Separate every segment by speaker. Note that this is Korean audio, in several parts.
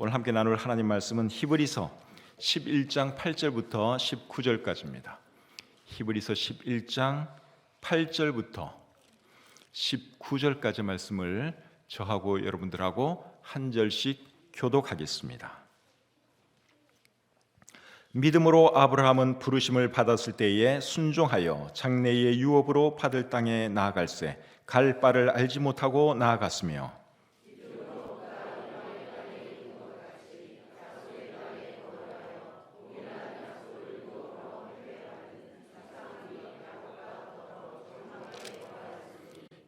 Speaker 1: 오늘 함께 나눌 하나님 말씀은 히브리서 11장 8절부터 19절까지입니다. 히브리서 11장 8절부터 19절까지 말씀을 저하고 여러분들하고 한 절씩 교독하겠습니다. 믿음으로 아브라함은 부르심을 받았을 때에 순종하여 장래의 유업으로 받을 땅에 나아갈새 갈 바를 알지 못하고 나아갔으며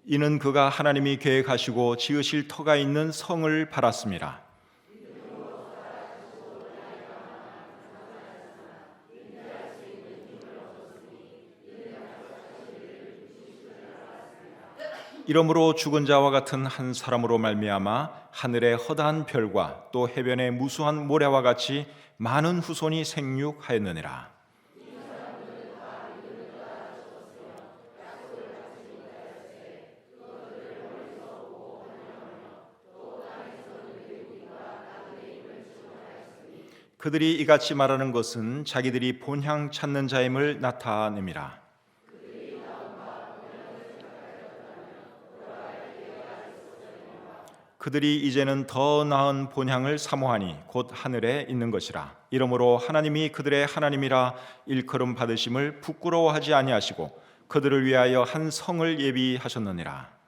Speaker 1: 이는 그가 하나님이 계획하시고 지으실 터가 있는 성을 바랐습니다. 이러므로 죽은 자와 같은 한 사람으로 말미암아 하늘의 허다한 별과 또 해변의 무수한 모래와 같이 많은 후손이 생육하였느니라. 그들이 이같이 말하는 것은 자기들이 본향 찾는 자임을 나타냅니다. 그들이 이제는 더 나은 본향을 사모하니 곧 하늘에 있는 것이라. 이러므로 하나님이 그들의 하나님이라 일컬음 받으심을 부끄러워하지 아니하시고 그들을 위하여 한 성을 예비하셨느니라.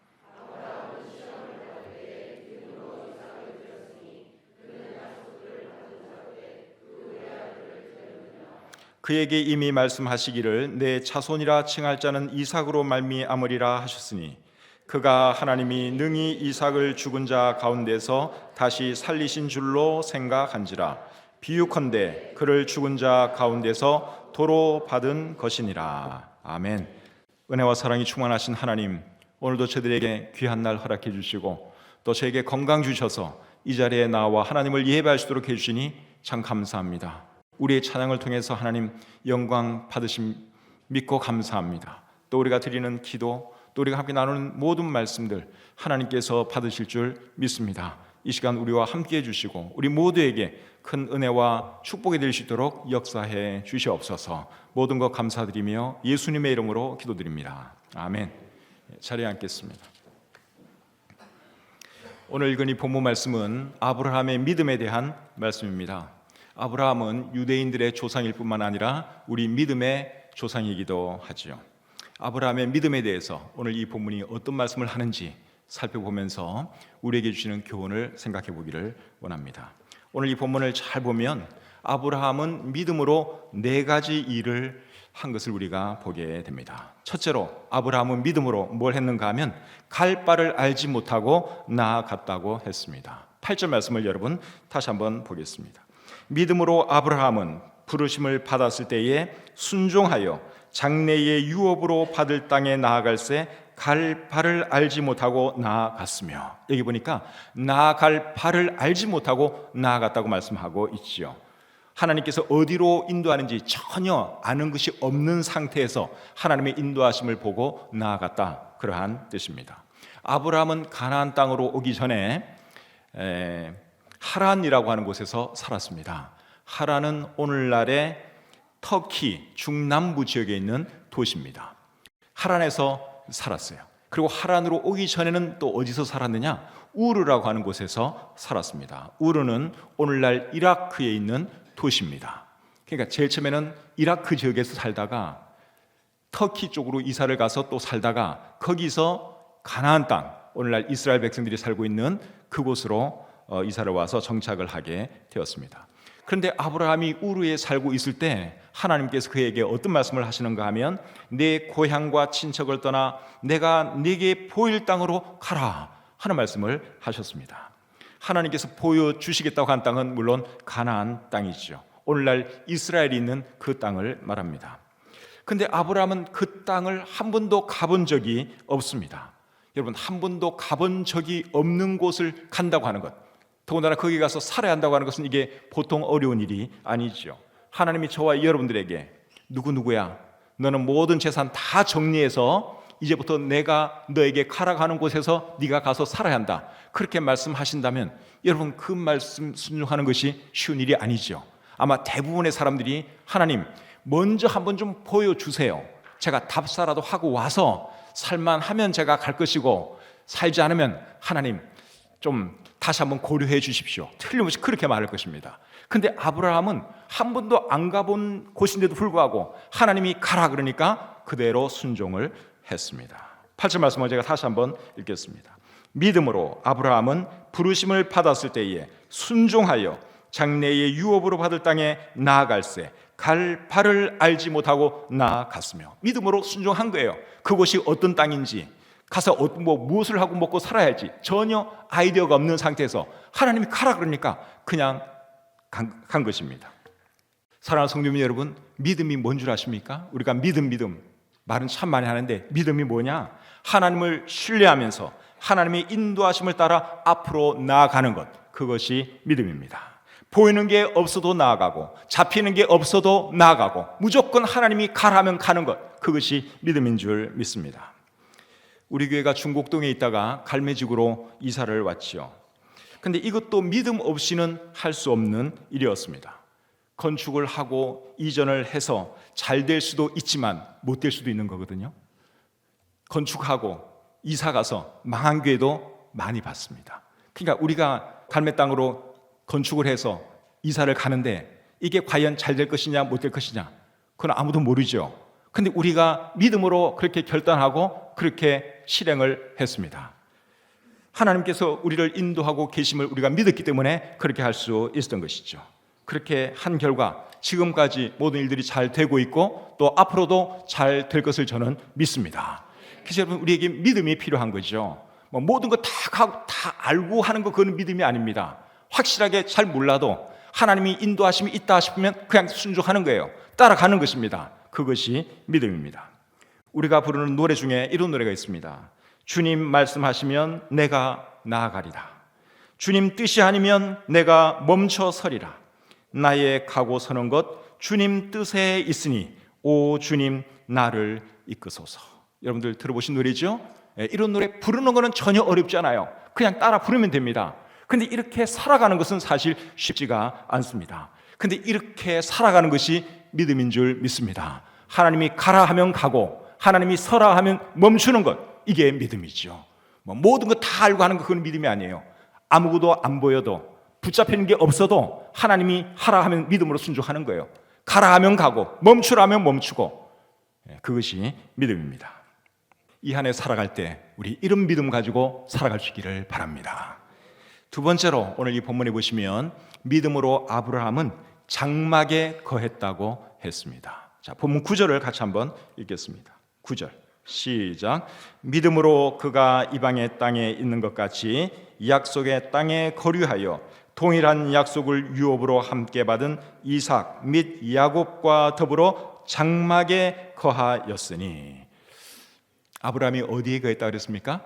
Speaker 1: 그에게 이미 말씀하시기를 내 자손이라 칭할 자는 이삭으로 말미암으리라 하셨으니 그가 하나님이 능히 이삭을 죽은 자 가운데서 다시 살리신 줄로 생각한지라. 비유컨대 그를 죽은 자 가운데서 도로 받은 것이니라. 아멘. 은혜와 사랑이 충만하신 하나님, 오늘도 저들에게 귀한 날 허락해 주시고 또 저에게 건강 주셔서 이 자리에 나와 하나님을 예배할 수 있도록 해주시니 참 감사합니다. 우리의 찬양을 통해서 하나님 영광 받으심 믿고 감사합니다. 또 우리가 드리는 기도, 또 우리가 함께 나누는 모든 말씀들 하나님께서 받으실 줄 믿습니다. 이 시간 우리와 함께 해주시고 우리 모두에게 큰 은혜와 축복이 될 수 있도록 역사해 주시옵소서. 모든 것 감사드리며 예수님의 이름으로 기도드립니다. 아멘. 자리에 앉겠습니다. 오늘 읽은 이 본문 말씀은 아브라함의 믿음에 대한 말씀입니다. 아브라함은 유대인들의 조상일 뿐만 아니라 우리 믿음의 조상이기도 하지요. 아브라함의 믿음에 대해서 오늘 이 본문이 어떤 말씀을 하는지 살펴보면서 우리에게 주시는 교훈을 생각해 보기를 원합니다. 오늘 이 본문을 잘 보면 아브라함은 믿음으로 4가지 일을 한 것을 우리가 보게 됩니다. 첫째로 아브라함은 믿음으로 뭘 했는가 하면 갈 바를 알지 못하고 나아갔다고 했습니다. 8절 말씀을 여러분 다시 한번 보겠습니다. 믿음으로 아브라함은 부르심을 받았을 때에 순종하여 장래의 유업으로 받을 땅에 나아갈새 갈 바를 알지 못하고 나아갔으며, 여기 보니까 나아갈 바를 알지 못하고 나아갔다고 말씀하고 있지요. 하나님께서 어디로 인도하는지 전혀 아는 것이 없는 상태에서 하나님의 인도하심을 보고 나아갔다, 그러한 뜻입니다. 아브라함은 가나안 땅으로 오기 전에 하란이라고 하는 곳에서 살았습니다. 하란은 오늘날의 터키 중남부 지역에 있는 도시입니다. 하란에서 살았어요. 그리고 하란으로 오기 전에는 또 어디서 살았느냐? 우르라고 하는 곳에서 살았습니다. 우르는 오늘날 이라크에 있는 도시입니다. 그러니까 제일 처음에는 이라크 지역에서 살다가 터키 쪽으로 이사를 가서 또 살다가 거기서 가나안 땅, 오늘날 이스라엘 백성들이 살고 있는 그곳으로 이사를 와서 정착을 하게 되었습니다. 그런데 아브라함이 우르에 살고 있을 때 하나님께서 그에게 어떤 말씀을 하시는가 하면 내 고향과 친척을 떠나 내가 네게 보일 땅으로 가라 하는 말씀을 하셨습니다. 하나님께서 보여주시겠다고 한 땅은 물론 가나안 땅이죠. 오늘날 이스라엘이 있는 그 땅을 말합니다. 그런데 아브라함은 그 땅을 한 번도 가본 적이 없습니다. 여러분, 한 번도 가본 적이 없는 곳을 간다고 하는 것, 더군다나 거기 가서 살아야 한다고 하는 것은 이게 보통 어려운 일이 아니죠. 하나님이 저와 여러분들에게 누구누구야, 너는 모든 재산 다 정리해서 이제부터 내가 너에게 가라고 하는 곳에서 네가 가서 살아야 한다. 그렇게 말씀하신다면 여러분, 그 말씀 순종하는 것이 쉬운 일이 아니죠. 아마 대부분의 사람들이 하나님 먼저 한번 좀 보여주세요. 제가 답사라도 하고 와서 살만하면 제가 갈 것이고 살지 않으면 하나님 좀 다시 한번 고려해 주십시오. 틀림없이 그렇게 말할 것입니다. 근데 아브라함은 한 번도 안 가본 곳인데도 불구하고 하나님이 가라 그러니까 그대로 순종을 했습니다. 8절 말씀을 제가 다시 한번 읽겠습니다. 믿음으로 아브라함은 부르심을 받았을 때에 순종하여 장래의 유업으로 받을 땅에 나아갈새 갈 바를 알지 못하고 나아갔으며, 믿음으로 순종한 거예요. 그곳이 어떤 땅인지, 가서 무엇을 하고 먹고 살아야 할지 전혀 아이디어가 없는 상태에서 하나님이 가라 그러니까 그냥 간 것입니다. 사랑하는 성도님 여러분, 믿음이 뭔 줄 아십니까? 우리가 믿음 말은 참 많이 하는데 믿음이 뭐냐? 하나님을 신뢰하면서 하나님의 인도하심을 따라 앞으로 나아가는 것, 그것이 믿음입니다. 보이는 게 없어도 나아가고 잡히는 게 없어도 나아가고 무조건 하나님이 가라면 가는 것, 그것이 믿음인 줄 믿습니다. 우리 교회가 중곡동에 있다가 갈매직으로 이사를 왔지요. 근데 이것도 믿음 없이는 할 수 없는 일이었습니다. 건축을 하고 이전을 해서 잘 될 수도 있지만 못 될 수도 있는 거거든요. 건축하고 이사 가서 망한 교회도 많이 봤습니다. 그러니까 우리가 갈매 땅으로 건축을 해서 이사를 가는데 이게 과연 잘 될 것이냐 못 될 것이냐, 그건 아무도 모르죠. 근데 우리가 믿음으로 그렇게 결단하고 그렇게 실행을 했습니다. 하나님께서 우리를 인도하고 계심을 우리가 믿었기 때문에 그렇게 할 수 있었던 것이죠. 그렇게 한 결과 지금까지 모든 일들이 잘 되고 있고 또 앞으로도 잘 될 것을 저는 믿습니다. 그래서 여러분, 우리에게 믿음이 필요한 거죠. 모든 거 다 알고 하는 거, 그건 믿음이 아닙니다. 확실하게 잘 몰라도 하나님이 인도하심이 있다 싶으면 그냥 순종하는 거예요. 따라가는 것입니다. 그것이 믿음입니다. 우리가 부르는 노래 중에 이런 노래가 있습니다. 주님 말씀하시면 내가 나아가리라. 주님 뜻이 아니면 내가 멈춰 서리라. 나의 가고 서는 것 주님 뜻에 있으니 오 주님 나를 이끄소서. 여러분들 들어보신 노래죠? 이런 노래 부르는 거는 전혀 어렵지 않아요. 그냥 따라 부르면 됩니다. 근데 이렇게 살아가는 것은 사실 쉽지가 않습니다. 근데 이렇게 살아가는 것이 믿음인 줄 믿습니다. 하나님이 가라 하면 가고 하나님이 서라 하면 멈추는 것, 이게 믿음이죠. 모든 거 다 알고 하는 거, 그건 믿음이 아니에요. 아무것도 안 보여도 붙잡히는 게 없어도 하나님이 하라 하면 믿음으로 순종하는 거예요. 가라 하면 가고 멈추라 하면 멈추고, 그것이 믿음입니다. 이 한 해 살아갈 때 우리 이런 믿음 가지고 살아갈 수 있기를 바랍니다. 두 번째로 오늘 이 본문에 보시면 믿음으로 아브라함은 장막에 거했다고 했습니다. 자, 본문 9절을 같이 한번 읽겠습니다. 9절 시작. 믿음으로 그가 이방의 땅에 있는 것 같이 약속의 땅에 거류하여 동일한 약속을 유업으로 함께 받은 이삭 및 야곱과 더불어 장막에 거하였으니. 아브라함이 어디에 거했다 그랬습니까?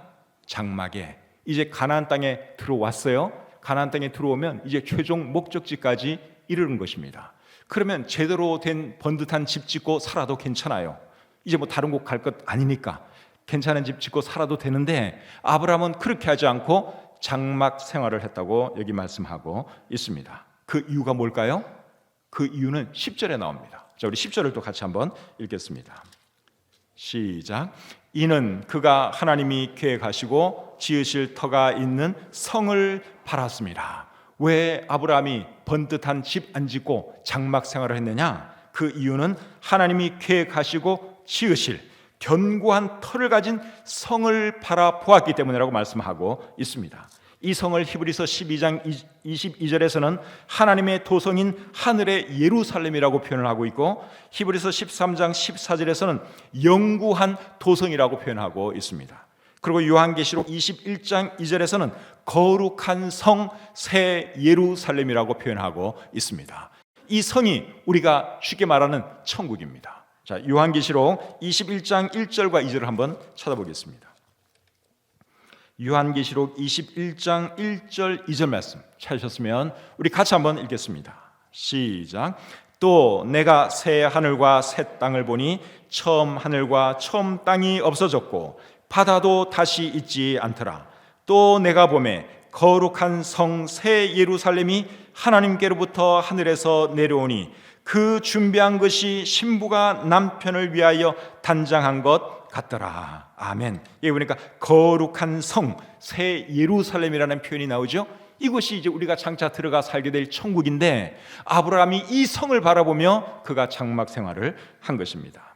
Speaker 1: 장막에. 이제 가나안 땅에 들어왔어요. 가나안 땅에 들어오면 이제 최종 목적지까지 이르는 것입니다. 그러면 제대로 된 번듯한 집 짓고 살아도 괜찮아요. 이제 다른 곳 갈 것 아니니까 괜찮은 집 짓고 살아도 되는데, 아브라함은 그렇게 하지 않고 장막 생활을 했다고 여기 말씀하고 있습니다. 그 이유가 뭘까요? 그 이유는 10절에 나옵니다. 자, 우리 10절을 또 같이 한번 읽겠습니다. 시작. 이는 그가 하나님이 계획하시고 지으실 터가 있는 성을 바랐습니다. 왜 아브라함이 번듯한 집 안 짓고 장막 생활을 했느냐? 그 이유는 하나님이 계획하시고 지으실 견고한 터를 가진 성을 바라보았기 때문이라고 말씀하고 있습니다. 이 성을 히브리서 12장 22절에서는 하나님의 도성인 하늘의 예루살렘이라고 표현을 하고 있고, 히브리서 13장 14절에서는 영구한 도성이라고 표현하고 있습니다. 그리고 요한계시록 21장 2절에서는 거룩한 성 새 예루살렘이라고 표현하고 있습니다. 이 성이 우리가 쉽게 말하는 천국입니다. 자, 요한계시록 21장 1절과 2절을 한번 찾아보겠습니다. 요한계시록 21장 1절 2절 말씀 찾으셨으면 우리 같이 한번 읽겠습니다. 시작. 또 내가 새 하늘과 새 땅을 보니 처음 하늘과 처음 땅이 없어졌고 바다도 다시 있지 않더라. 또 내가 보매 거룩한 성 새 예루살렘이 하나님께로부터 하늘에서 내려오니 그 준비한 것이 신부가 남편을 위하여 단장한 것 같더라. 아멘. 여기 보니까 거룩한 성 새 예루살렘이라는 표현이 나오죠. 이곳이 이제 우리가 장차 들어가 살게 될 천국인데, 아브라함이 이 성을 바라보며 그가 장막 생활을 한 것입니다.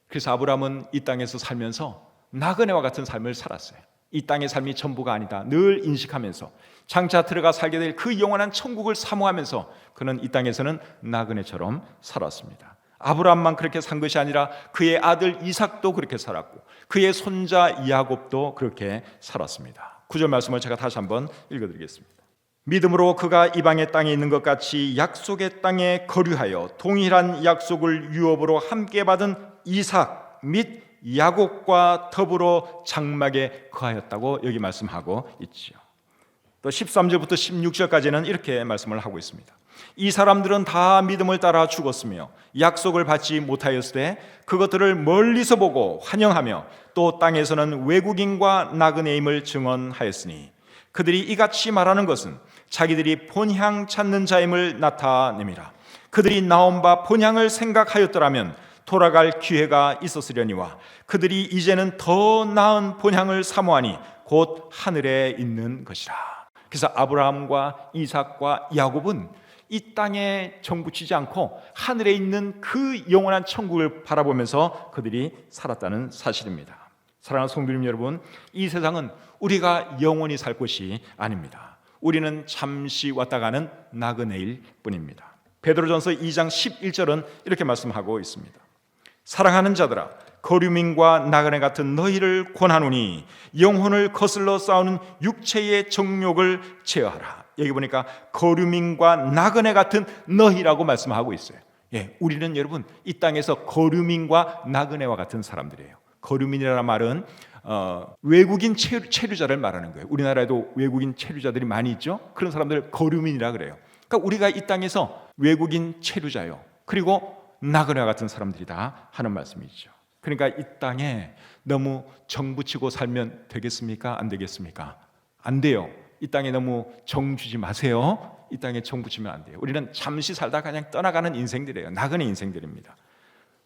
Speaker 1: 그래서 아브라함은 이 땅에서 살면서 나그네와 같은 삶을 살았어요. 이 땅의 삶이 전부가 아니다 늘 인식하면서 장차 들어가 살게 될 그 영원한 천국을 사모하면서 그는 이 땅에서는 나그네처럼 살았습니다. 아브라함만 그렇게 산 것이 아니라 그의 아들 이삭도 그렇게 살았고 그의 손자 야곱도 그렇게 살았습니다. 9절 말씀을 제가 다시 한번 읽어드리겠습니다. 믿음으로 그가 이방의 땅에 있는 것 같이 약속의 땅에 거류하여 동일한 약속을 유업으로 함께 받은 이삭 및 야곱과 더불어 장막에 거하였다고 여기 말씀하고 있지요. 또 13절부터 16절까지는 이렇게 말씀을 하고 있습니다. 이 사람들은 다 믿음을 따라 죽었으며 약속을 받지 못하였을 때 그것들을 멀리서 보고 환영하며 또 땅에서는 외국인과 나그네임을 증언하였으니 그들이 이같이 말하는 것은 자기들이 본향 찾는 자임을 나타냅니다. 그들이 나온 바 본향을 생각하였더라면 돌아갈 기회가 있었으려니와 그들이 이제는 더 나은 본향을 사모하니 곧 하늘에 있는 것이라. 그래서 아브라함과 이삭과 야곱은 이 땅에 정붙이지 않고 하늘에 있는 그 영원한 천국을 바라보면서 그들이 살았다는 사실입니다. 사랑하는 성도님 여러분, 이 세상은 우리가 영원히 살 곳이 아닙니다. 우리는 잠시 왔다 가는 나그네일 뿐입니다. 베드로전서 2장 11절은 이렇게 말씀하고 있습니다. 사랑하는 자들아, 거류민과 나그네 같은 너희를 권하노니 영혼을 거슬러 싸우는 육체의 정욕을 제어하라. 여기 보니까 거류민과 나그네 같은 너희라고 말씀하고 있어요. 예, 우리는 여러분 이 땅에서 거류민과 나그네와 같은 사람들이에요. 거류민이라는 말은 외국인 체류자를 말하는 거예요. 우리나라에도 외국인 체류자들이 많이 있죠. 그런 사람들을 거류민이라 그래요. 그러니까 우리가 이 땅에서 외국인 체류자요, 그리고 나그네와 같은 사람들이다 하는 말씀이죠. 그러니까 이 땅에 너무 정붙이고 살면 되겠습니까? 안 되겠습니까? 안 돼요. 이 땅에 너무 정 주지 마세요. 이 땅에 정 붙이면 안 돼요. 우리는 잠시 살다 그냥 떠나가는 인생들이에요. 나그네 인생들입니다.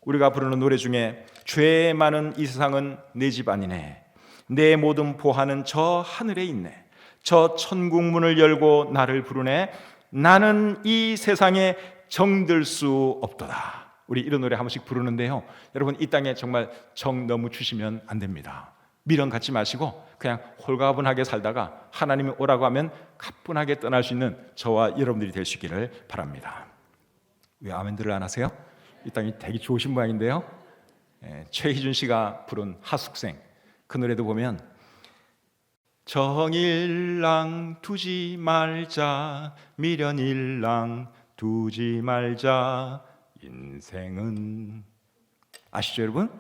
Speaker 1: 우리가 부르는 노래 중에 죄 많은 이 세상은 내 집 아니네, 내 모든 보화는 저 하늘에 있네, 저 천국 문을 열고 나를 부르네, 나는 이 세상에 정들 수 없도다. 우리 이런 노래 한 번씩 부르는데요, 여러분 이 땅에 정말 정 너무 주시면 안 됩니다. 미련 갖지 마시고 그냥 홀가분하게 살다가 하나님이 오라고 하면 가뿐하게 떠날 수 있는 저와 여러분들이 될 수 있기를 바랍니다. 왜 아멘들을 안 하세요? 이 땅이 되게 좋으신 모양인데요. 최희준 씨가 부른 하숙생, 그 노래도 보면 정일랑 두지 말자, 미련일랑 두지 말자, 인생은, 아시죠 여러분?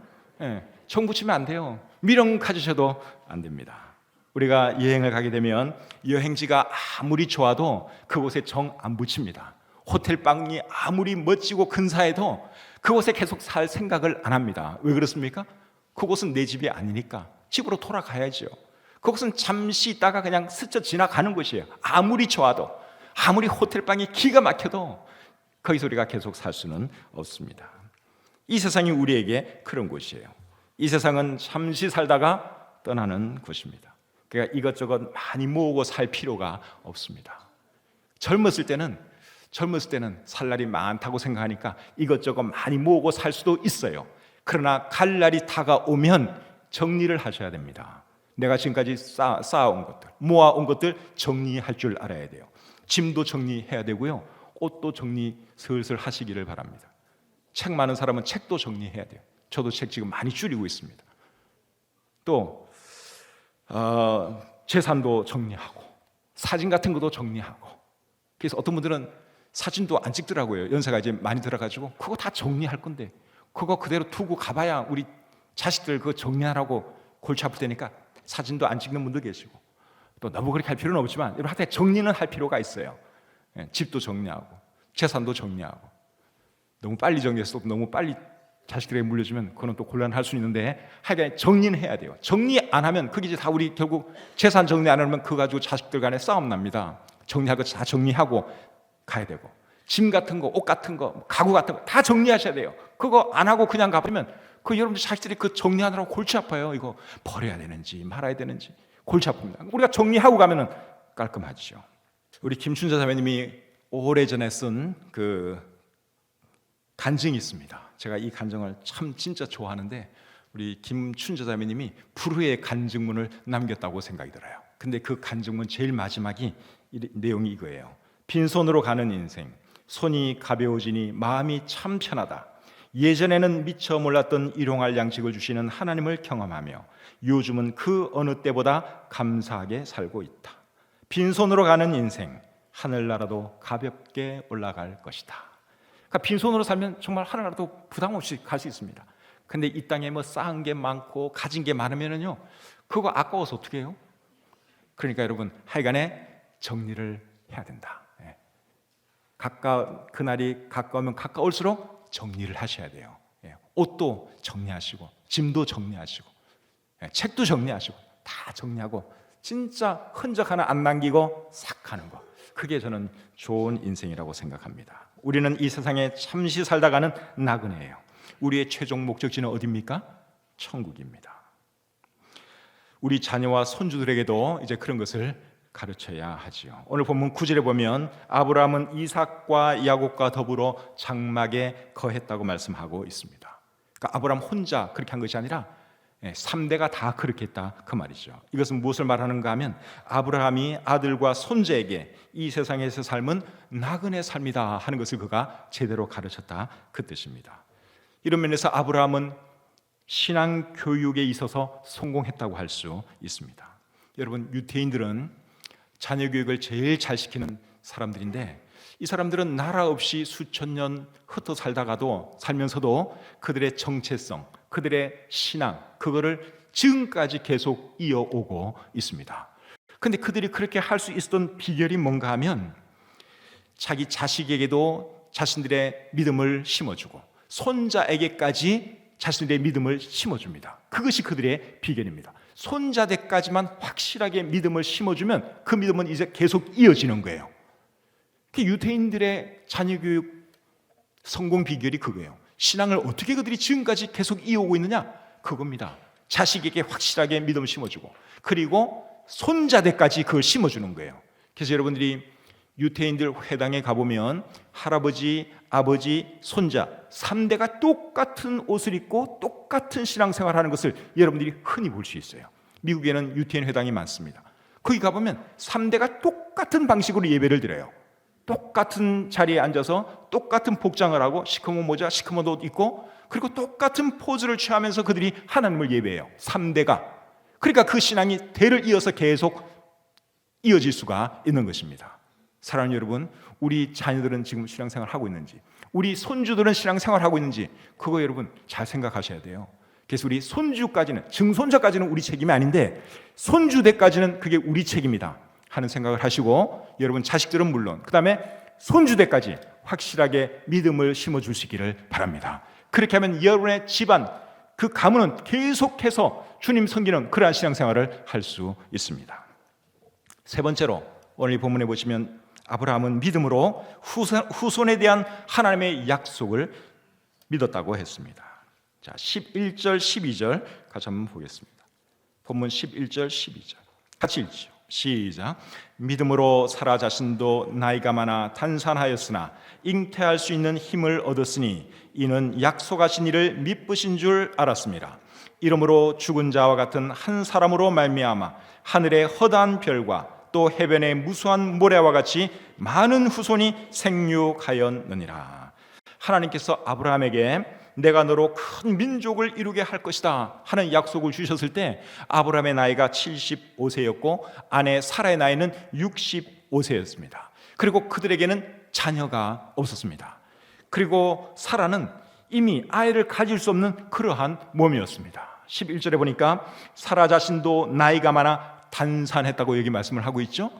Speaker 1: 정 붙이면 안 돼요. 미련 가지셔도 안 됩니다. 우리가 여행을 가게 되면 여행지가 아무리 좋아도 그곳에 정 안 붙입니다. 호텔방이 아무리 멋지고 근사해도 그곳에 계속 살 생각을 안 합니다. 왜 그렇습니까? 그곳은 내 집이 아니니까 집으로 돌아가야죠. 그곳은 잠시 있다가 그냥 스쳐 지나가는 곳이에요. 아무리 좋아도, 아무리 호텔방이 기가 막혀도 거기서 우리가 계속 살 수는 없습니다. 이 세상이 우리에게 그런 곳이에요. 이 세상은 잠시 살다가 떠나는 곳입니다. 그러니까 이것저것 많이 모으고 살 필요가 없습니다. 젊었을 때는 살 날이 많다고 생각하니까 이것저것 많이 모으고 살 수도 있어요. 그러나 갈 날이 다가오면 정리를 하셔야 됩니다. 내가 지금까지 쌓아온 것들, 모아온 것들 정리할 줄 알아야 돼요. 짐도 정리해야 되고요, 옷도 정리 슬슬 하시기를 바랍니다. 책 많은 사람은 책도 정리해야 돼요. 저도 책 지금 많이 줄이고 있습니다. 또 재산도 정리하고 사진 같은 것도 정리하고. 그래서 어떤 분들은 사진도 안 찍더라고요. 연세가 이제 많이 들어가지고 그거 다 정리할 건데 그거 그대로 두고 가봐야 우리 자식들 그거 정리하라고 골치 아플 테니까 사진도 안 찍는 분도 계시고, 또 너무 그렇게 할 필요는 없지만 여러분 하여튼 정리는 할 필요가 있어요. 집도 정리하고 재산도 정리하고, 너무 빨리 정리해서 너무 빨리 자식들에게 물려주면 그건 또 곤란할 수 있는데, 하여간 정리는 해야 돼요. 정리 안 하면 그게 이제 다 우리 결국 재산 정리 안 하면 그거 가지고 자식들 간에 싸움 납니다. 정리할 거 다 정리하고 가야 되고, 짐 같은 거, 옷 같은 거, 가구 같은 거 다 정리하셔야 돼요. 그거 안 하고 그냥 가버리면 그 여러분들 자식들이 그 정리하느라고 골치 아파요. 이거 버려야 되는지 말아야 되는지 골치 아픕니다. 우리가 정리하고 가면은 깔끔하죠. 우리 김춘자 자매님이 오래전에 쓴 그 간증이 있습니다. 제가 이 간증을 참 진짜 좋아하는데, 우리 김춘자 자매님이 불후의 간증문을 남겼다고 생각이 들어요. 근데 그 간증문 제일 마지막이 내용이 이거예요. 빈손으로 가는 인생, 손이 가벼워지니 마음이 참 편하다. 예전에는 미처 몰랐던 일용할 양식을 주시는 하나님을 경험하며 요즘은 그 어느 때보다 감사하게 살고 있다. 빈손으로 가는 인생, 하늘나라도 가볍게 올라갈 것이다. 그러니까 빈손으로 살면 정말 하늘나라도 부담 없이 갈 수 있습니다. 근데 이 땅에 뭐 쌓은 게 많고 가진 게 많으면요, 그거 아까워서 어떻게 해요? 그러니까 여러분, 하여간에 정리를 해야 된다. 그날이 가까우면 가까울수록 정리를 하셔야 돼요. 옷도 정리하시고, 짐도 정리하시고, 책도 정리하시고, 다 정리하고 진짜 흔적 하나 안 남기고 싹 하는 거, 그게 저는 좋은 인생이라고 생각합니다. 우리는 이 세상에 잠시 살다 가는 나그네예요. 우리의 최종 목적지는 어디입니까? 천국입니다. 우리 자녀와 손주들에게도 이제 그런 것을 가르쳐야 하지요. 오늘 본문 9절에 보면 아브라함은 이삭과 야곱과 더불어 장막에 거했다고 말씀하고 있습니다. 그러니까 아브라함 혼자 그렇게 한 것이 아니라 3대가 다 그렇게 했다, 그 말이죠. 이것은 무엇을 말하는가 하면, 아브라함이 아들과 손자에게 이 세상에서 삶은 나그네 삶이다 하는 것을 그가 제대로 가르쳤다, 그 뜻입니다. 이런 면에서 아브라함은 신앙 교육에 있어서 성공했다고 할 수 있습니다. 여러분, 유태인들은 자녀 교육을 제일 잘 시키는 사람들인데, 이 사람들은 나라 없이 수천 년 흩어 살면서도 그들의 정체성, 그들의 신앙, 그거를 지금까지 계속 이어오고 있습니다. 그런데 그들이 그렇게 할 수 있었던 비결이 뭔가 하면, 자기 자식에게도 자신들의 믿음을 심어주고 손자에게까지 자신들의 믿음을 심어줍니다. 그것이 그들의 비결입니다. 손자들까지만 확실하게 믿음을 심어주면 그 믿음은 이제 계속 이어지는 거예요. 유태인들의 자녀교육 성공 비결이 그거예요. 신앙을 어떻게 그들이 지금까지 계속 이어오고 있느냐? 그겁니다. 자식에게 확실하게 믿음을 심어주고, 그리고 손자들까지 그걸 심어주는 거예요. 그래서 여러분들이 유태인들 회당에 가보면 할아버지, 아버지, 손자 3대가 똑같은 옷을 입고 똑같은 신앙생활을 하는 것을 여러분들이 흔히 볼 수 있어요. 미국에는 유태인 회당이 많습니다. 거기 가보면 3대가 똑같은 방식으로 예배를 드려요. 똑같은 자리에 앉아서 똑같은 복장을 하고, 시커먼 모자, 시커먼 옷 입고, 그리고 똑같은 포즈를 취하면서 그들이 하나님을 예배해요. 3대가. 그러니까 그 신앙이 대를 이어서 계속 이어질 수가 있는 것입니다. 사랑하는 여러분, 우리 자녀들은 지금 신앙생활 하고 있는지, 우리 손주들은 신앙생활 하고 있는지, 그거 여러분 잘 생각하셔야 돼요. 그래서 우리 손주까지는, 증손자까지는 우리 책임이 아닌데 손주대까지는 그게 우리 책임이다 하는 생각을 하시고, 여러분 자식들은 물론 그 다음에 손주대까지 확실하게 믿음을 심어주시기를 바랍니다. 그렇게 하면 여러분의 집안, 그 가문은 계속해서 주님 섬기는 그러한 신앙생활을 할 수 있습니다. 세 번째로, 오늘 이 본문에 보시면 아브라함은 믿음으로 후손에 대한 하나님의 약속을 믿었다고 했습니다. 자, 11절 12절 같이 한번 보겠습니다. 본문 11절 12절 같이 읽죠. 시작. 믿음으로 사라 자신도 나이가 많아 단산하였으나 잉태할 수 있는 힘을 얻었으니 이는 약속하신 이를 미쁘신 줄 알았습니다. 이러므로 죽은 자와 같은 한 사람으로 말미암아 하늘의 허다한 별과 또 해변의 무수한 모래와 같이 많은 후손이 생육하였느니라. 하나님께서 아브라함에게 내가 너로 큰 민족을 이루게 할 것이다 하는 약속을 주셨을 때, 아브라함의 나이가 75세였고 아내 사라의 나이는 65세였습니다. 그리고 그들에게는 자녀가 없었습니다. 그리고 사라는 이미 아이를 가질 수 없는 그러한 몸이었습니다. 11절에 보니까 사라 자신도 나이가 많아 단산했다고 여기 말씀을 하고 있죠.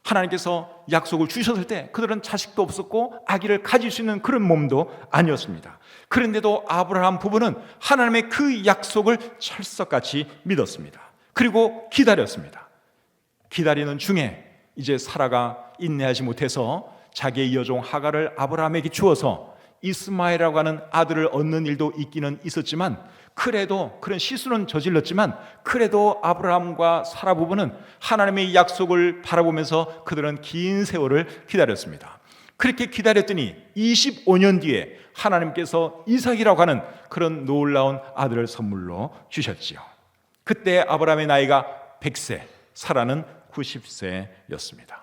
Speaker 1: 하나님께서 약속을 주셨을 때 그들은 자식도 없었고 아기를 가질 수 있는 그런 몸도 아니었습니다. 그런데도 아브라함 부부는 하나님의 그 약속을 철석같이 믿었습니다. 그리고 기다렸습니다. 기다리는 중에 이제 사라가 인내하지 못해서 자기의 여종 하갈을 아브라함에게 주어서 이스마엘이라고 하는 아들을 얻는 일도 있기는 있었지만, 그래도 그런 실수는 저질렀지만 그래도 아브라함과 사라 부부는 하나님의 약속을 바라보면서 그들은 긴 세월을 기다렸습니다. 그렇게 기다렸더니 25년 뒤에 하나님께서 이삭이라고 하는 그런 놀라운 아들을 선물로 주셨지요. 그때 아브라함의 나이가 100세, 사라는 90세였습니다.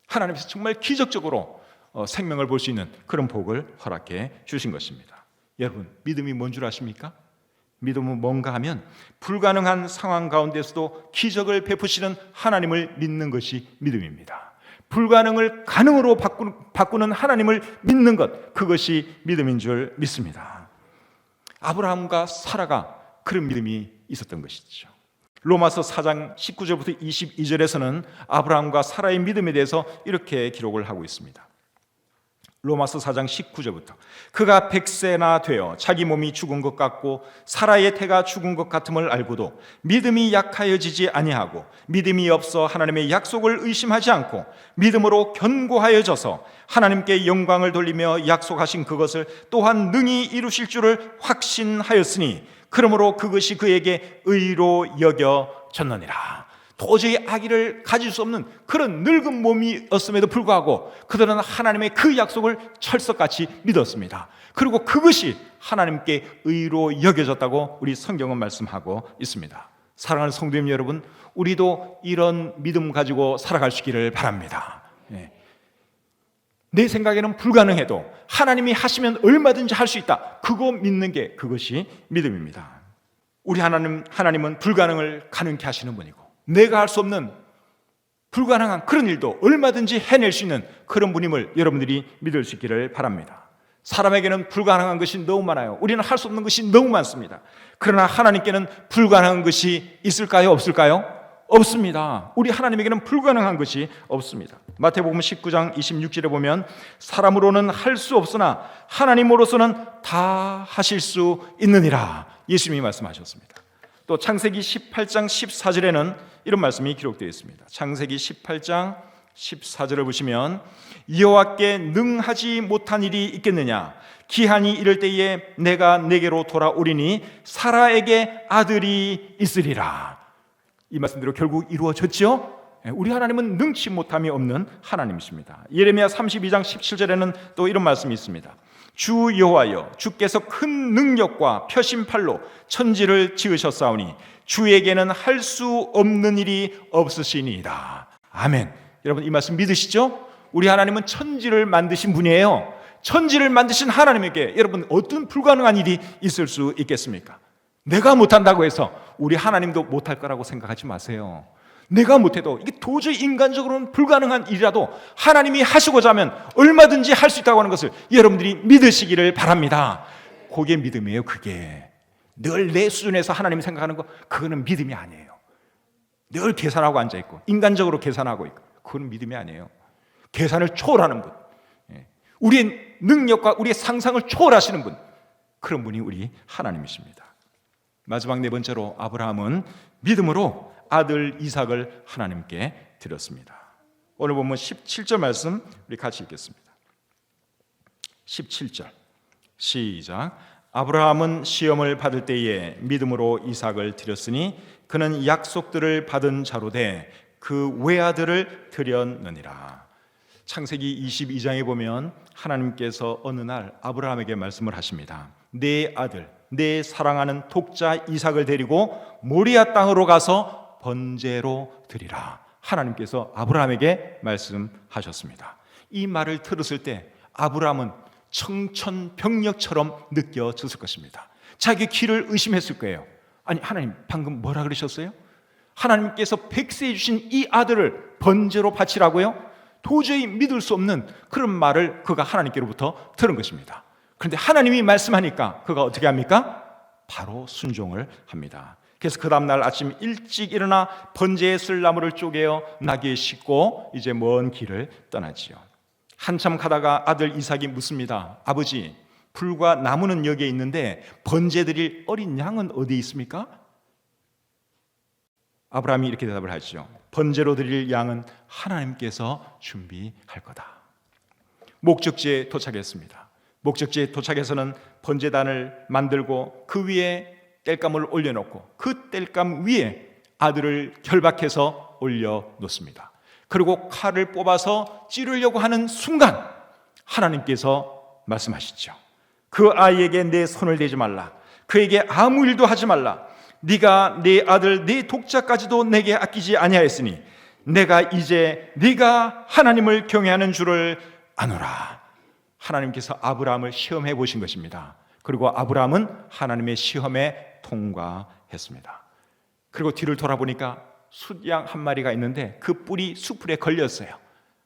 Speaker 1: 하나님께서 정말 기적적으로 생명을 볼 수 있는 그런 복을 허락해 주신 것입니다. 여러분, 믿음이 뭔 줄 아십니까? 믿음은 뭔가 하면 불가능한 상황 가운데서도 기적을 베푸시는 하나님을 믿는 것이 믿음입니다. 불가능을 가능으로 바꾸는 하나님을 믿는 것, 그것이 믿음인 줄 믿습니다. 아브라함과 사라가 그런 믿음이 있었던 것이죠. 로마서 4장 19절부터 22절에서는 아브라함과 사라의 믿음에 대해서 이렇게 기록을 하고 있습니다. 로마서 4장 19절부터 그가 100세나 되어 자기 몸이 죽은 것 같고 사라의 태가 죽은 것 같음을 알고도 믿음이 약하여지지 아니하고 믿음이 없어 하나님의 약속을 의심하지 않고 믿음으로 견고하여져서 하나님께 영광을 돌리며 약속하신 그것을 또한 능히 이루실 줄을 확신하였으니 그러므로 그것이 그에게 의로 여겨졌느니라. 도저히 아기를 가질 수 없는 그런 늙은 몸이었음에도 불구하고 그들은 하나님의 그 약속을 철석같이 믿었습니다. 그리고 그것이 하나님께 의로 여겨졌다고 우리 성경은 말씀하고 있습니다. 사랑하는 성도님 여러분, 우리도 이런 믿음 가지고 살아가시기를 바랍니다. 내 생각에는 불가능해도 하나님이 하시면 얼마든지 할 수 있다, 그거 믿는 게 그것이 믿음입니다. 우리 하나님은 불가능을 가능케 하시는 분이고 내가 할 수 없는 불가능한 그런 일도 얼마든지 해낼 수 있는 그런 분임을 여러분들이 믿을 수 있기를 바랍니다. 사람에게는 불가능한 것이 너무 많아요. 우리는 할 수 없는 것이 너무 많습니다. 그러나 하나님께는 불가능한 것이 있을까요? 없을까요? 없습니다. 우리 하나님에게는 불가능한 것이 없습니다. 마태복음 19장 26절에 보면 사람으로는 할 수 없으나 하나님으로서는 다 하실 수 있느니라, 예수님이 말씀하셨습니다. 또 창세기 18장 14절에는 이런 말씀이 기록되어 있습니다. 창세기 18장 14절을 보시면 여호와께 능하지 못한 일이 있겠느냐, 기한이 이를 때에 내가 내게로 돌아오리니 사라에게 아들이 있으리라. 이 말씀대로 결국 이루어졌죠. 우리 하나님은 능치 못함이 없는 하나님이십니다. 예레미야 32장 17절에는 또 이런 말씀이 있습니다. 주 여호와여, 주께서 큰 능력과 표심팔로 천지를 지으셨사오니 주에게는 할 수 없는 일이 없으시니이다. 아멘. 여러분, 이 말씀 믿으시죠? 우리 하나님은 천지를 만드신 분이에요. 천지를 만드신 하나님에게 여러분 어떤 불가능한 일이 있을 수 있겠습니까? 내가 못한다고 해서 우리 하나님도 못할 거라고 생각하지 마세요. 내가 못해도, 이게 도저히 인간적으로는 불가능한 일이라도 하나님이 하시고자 하면 얼마든지 할 수 있다고 하는 것을 여러분들이 믿으시기를 바랍니다. 그게 믿음이에요. 그게 늘 내 수준에서 하나님이 생각하는 거, 그거는 믿음이 아니에요. 늘 계산하고 앉아있고 인간적으로 계산하고 있고, 그건 믿음이 아니에요. 계산을 초월하는 분, 우리의 능력과 우리의 상상을 초월하시는 분, 그런 분이 우리 하나님이십니다. 마지막 네 번째로 아브라함은 믿음으로 아들 이삭을 하나님께 드렸습니다. 오늘 보면 17절 말씀 우리 같이 읽겠습니다. 17절 시작. 아브라함은 시험을 받을 때에 믿음으로 이삭을 드렸으니 그는 약속들을 받은 자로 돼 그 외아들을 드렸느니라. 창세기 22장에 보면 하나님께서 어느 날 아브라함에게 말씀을 하십니다. 내 아들, 내 사랑하는 독자 이삭을 데리고 모리아 땅으로 가서 번제로 드리라. 하나님께서 아브라함에게 말씀하셨습니다. 이 말을 들었을 때 아브라함은 청천벽력처럼 느껴졌을 것입니다. 자기 귀를 의심했을 거예요. 아니, 하나님 방금 뭐라 그러셨어요? 하나님께서 100세에 주신 이 아들을 번제로 바치라고요? 도저히 믿을 수 없는 그런 말을 그가 하나님께로부터 들은 것입니다. 그런데 하나님이 말씀하니까 그가 어떻게 합니까? 바로 순종을 합니다. 그래서 그 다음날 아침 일찍 일어나 번제의 쓸나무를 쪼개어 나귀에 싣고 이제 먼 길을 떠나지요. 한참 가다가 아들 이삭이 묻습니다. 아버지, 불과 나무는 여기에 있는데 번제 드릴 어린 양은 어디에 있습니까? 아브라함이 이렇게 대답을 하죠. 번제로 드릴 양은 하나님께서 준비할 거다. 목적지에 도착했습니다. 목적지에 도착해서는 번제단을 만들고 그 위에 땔감을 올려놓고 그 땔감 위에 아들을 결박해서 올려놓습니다. 그리고 칼을 뽑아서 찌르려고 하는 순간 하나님께서 말씀하시죠. 그 아이에게 내 손을 대지 말라. 그에게 아무 일도 하지 말라. 네가 내 아들 네 독자까지도 내게 아끼지 아니하였으니 내가 이제 네가 하나님을 경외하는 줄을 아노라. 하나님께서 아브라함을 시험해 보신 것입니다. 그리고 아브라함은 하나님의 시험에 통과했습니다. 그리고 뒤를 돌아보니까 숫양 한 마리가 있는데 그 뿔이 숯불에 걸렸어요.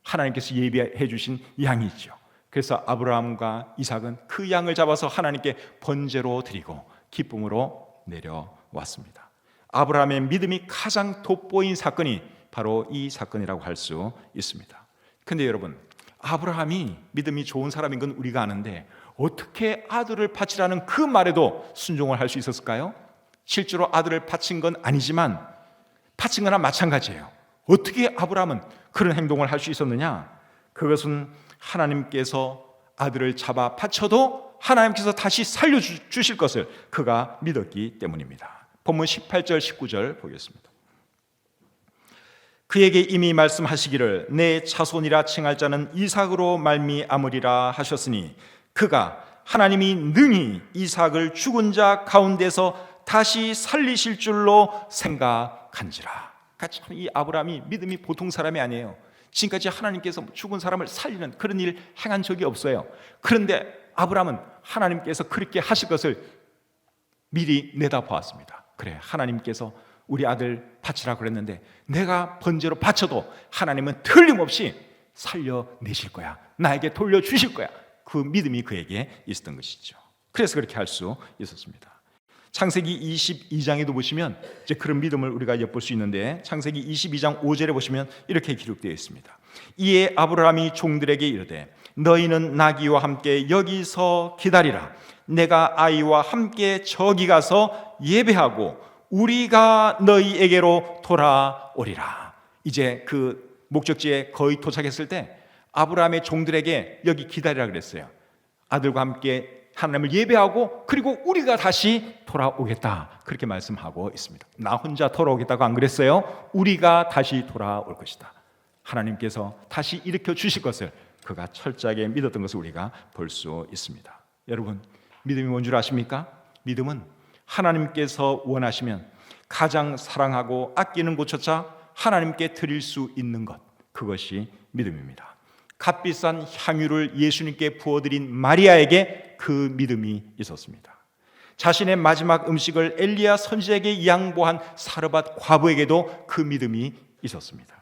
Speaker 1: 하나님께서 예비해 주신 양이죠. 그래서 아브라함과 이삭은 그 양을 잡아서 하나님께 번제로 드리고 기쁨으로 내려왔습니다. 아브라함의 믿음이 가장 돋보인 사건이 바로 이 사건이라고 할 수 있습니다. 그런데 여러분, 아브라함이 믿음이 좋은 사람인 건 우리가 아는데 어떻게 아들을 바치라는 그 말에도 순종을 할 수 있었을까요? 실제로 아들을 바친 건 아니지만 바친 거나 마찬가지예요. 어떻게 아브라함은 그런 행동을 할 수 있었느냐? 그것은 하나님께서 아들을 잡아 바쳐도 하나님께서 다시 살려주실 것을 그가 믿었기 때문입니다. 본문 18절 19절 보겠습니다. 그에게 이미 말씀하시기를 내 자손이라 칭할 자는 이삭으로 말미암으리라 하셨으니 그가 하나님이 능히 이삭을 죽은 자 가운데서 다시 살리실 줄로 생각한지라. 그러니까 이 아브라함이 믿음이 보통 사람이 아니에요. 지금까지 하나님께서 죽은 사람을 살리는 그런 일 행한 적이 없어요. 그런데 아브라함은 하나님께서 그렇게 하실 것을 미리 내다보았습니다. 그래, 하나님께서 우리 아들 바치라고 그랬는데 내가 번제로 바쳐도 하나님은 틀림없이 살려내실 거야. 나에게 돌려주실 거야. 그 믿음이 그에게 있었던 것이죠. 그래서 그렇게 할 수 있었습니다. 창세기 22장에도 보시면 이제 그런 믿음을 우리가 엿볼 수 있는데 창세기 22장 5절에 보시면 이렇게 기록되어 있습니다. 이에 아브라함이 종들에게 이르되 너희는 나귀와 함께 여기서 기다리라. 내가 아이와 함께 저기 가서 예배하고 우리가 너희에게로 돌아오리라. 이제 그 목적지에 거의 도착했을 때 아브라함의 종들에게 여기 기다리라 그랬어요. 아들과 함께 하나님을 예배하고 그리고 우리가 다시 돌아오겠다, 그렇게 말씀하고 있습니다. 나 혼자 돌아오겠다고 안 그랬어요. 우리가 다시 돌아올 것이다. 하나님께서 다시 일으켜 주실 것을 그가 철저하게 믿었던 것을 우리가 볼 수 있습니다. 여러분, 믿음이 뭔 줄 아십니까? 믿음은 하나님께서 원하시면 가장 사랑하고 아끼는 것조차 하나님께 드릴 수 있는 것, 그것이 믿음입니다. 값비싼 향유를 예수님께 부어드린 마리아에게 그 믿음이 있었습니다. 자신의 마지막 음식을 엘리야 선지자에게 양보한 사르밧 과부에게도 그 믿음이 있었습니다.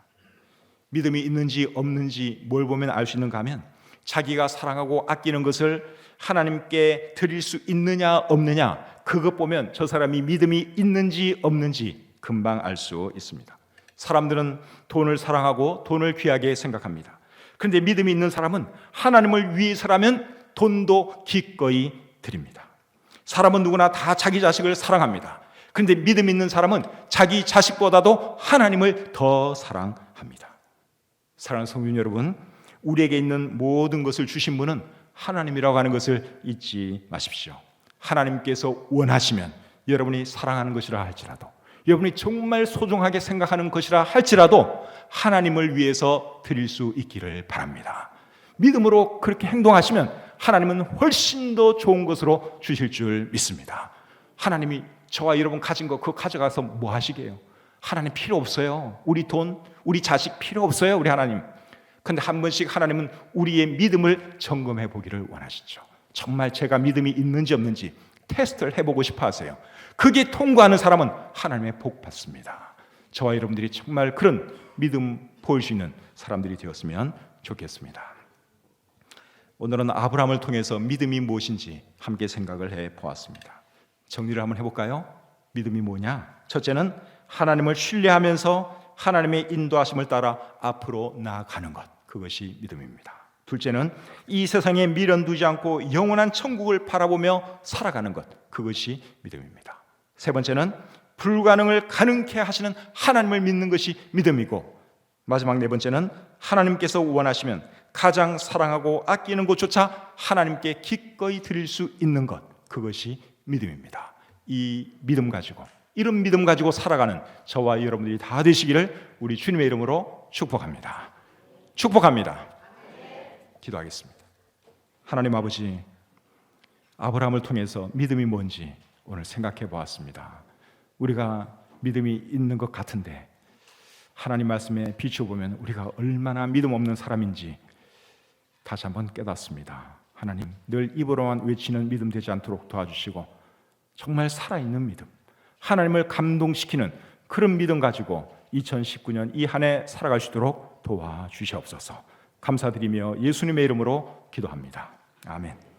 Speaker 1: 믿음이 있는지 없는지 뭘 보면 알 수 있는가 하면 자기가 사랑하고 아끼는 것을 하나님께 드릴 수 있느냐 없느냐, 그것 보면 저 사람이 믿음이 있는지 없는지 금방 알 수 있습니다. 사람들은 돈을 사랑하고 돈을 귀하게 생각합니다. 그런데 믿음이 있는 사람은 하나님을 위해서라면 돈도 기꺼이 드립니다. 사람은 누구나 다 자기 자식을 사랑합니다. 그런데 믿음 있는 사람은 자기 자식보다도 하나님을 더 사랑합니다. 사랑하는 성도 여러분, 우리에게 있는 모든 것을 주신 분은 하나님이라고 하는 것을 잊지 마십시오. 하나님께서 원하시면 여러분이 사랑하는 것이라 할지라도, 여러분이 정말 소중하게 생각하는 것이라 할지라도 하나님을 위해서 드릴 수 있기를 바랍니다. 믿음으로 그렇게 행동하시면 하나님은 훨씬 더 좋은 것으로 주실 줄 믿습니다. 하나님이 저와 여러분 가진 거 그거 가져가서 뭐 하시게요? 하나님 필요 없어요. 우리 돈, 우리 자식 필요 없어요, 우리 하나님. 근데 한 번씩 하나님은 우리의 믿음을 점검해 보기를 원하시죠. 정말 제가 믿음이 있는지 없는지 테스트를 해보고 싶어 하세요. 그게 통과하는 사람은 하나님의 복 받습니다. 저와 여러분들이 정말 그런 믿음 보일 수 있는 사람들이 되었으면 좋겠습니다. 오늘은 아브라함을 통해서 믿음이 무엇인지 함께 생각을 해 보았습니다. 정리를 한번 해볼까요? 믿음이 뭐냐? 첫째는 하나님을 신뢰하면서 하나님의 인도하심을 따라 앞으로 나아가는 것, 그것이 믿음입니다. 둘째는 이 세상에 미련 두지 않고 영원한 천국을 바라보며 살아가는 것, 그것이 믿음입니다. 세 번째는 불가능을 가능케 하시는 하나님을 믿는 것이 믿음이고, 마지막 네 번째는 하나님께서 원하시면 가장 사랑하고 아끼는 것조차 하나님께 기꺼이 드릴 수 있는 것, 그것이 믿음입니다. 이 믿음 가지고, 이런 믿음 가지고 살아가는 저와 여러분들이 다 되시기를 우리 주님의 이름으로 축복합니다. 축복합니다. 기도하겠습니다. 하나님 아버지, 아브라함을 통해서 믿음이 뭔지 오늘 생각해 보았습니다. 우리가 믿음이 있는 것 같은데 하나님 말씀에 비춰보면 우리가 얼마나 믿음 없는 사람인지 다시 한번 깨닫습니다. 하나님, 늘 입으로만 외치는 믿음 되지 않도록 도와주시고 정말 살아있는 믿음, 하나님을 감동시키는 그런 믿음 가지고 2019년 이 한 해 살아갈 수 있도록 도와주시옵소서. 감사드리며 예수님의 이름으로 기도합니다. 아멘.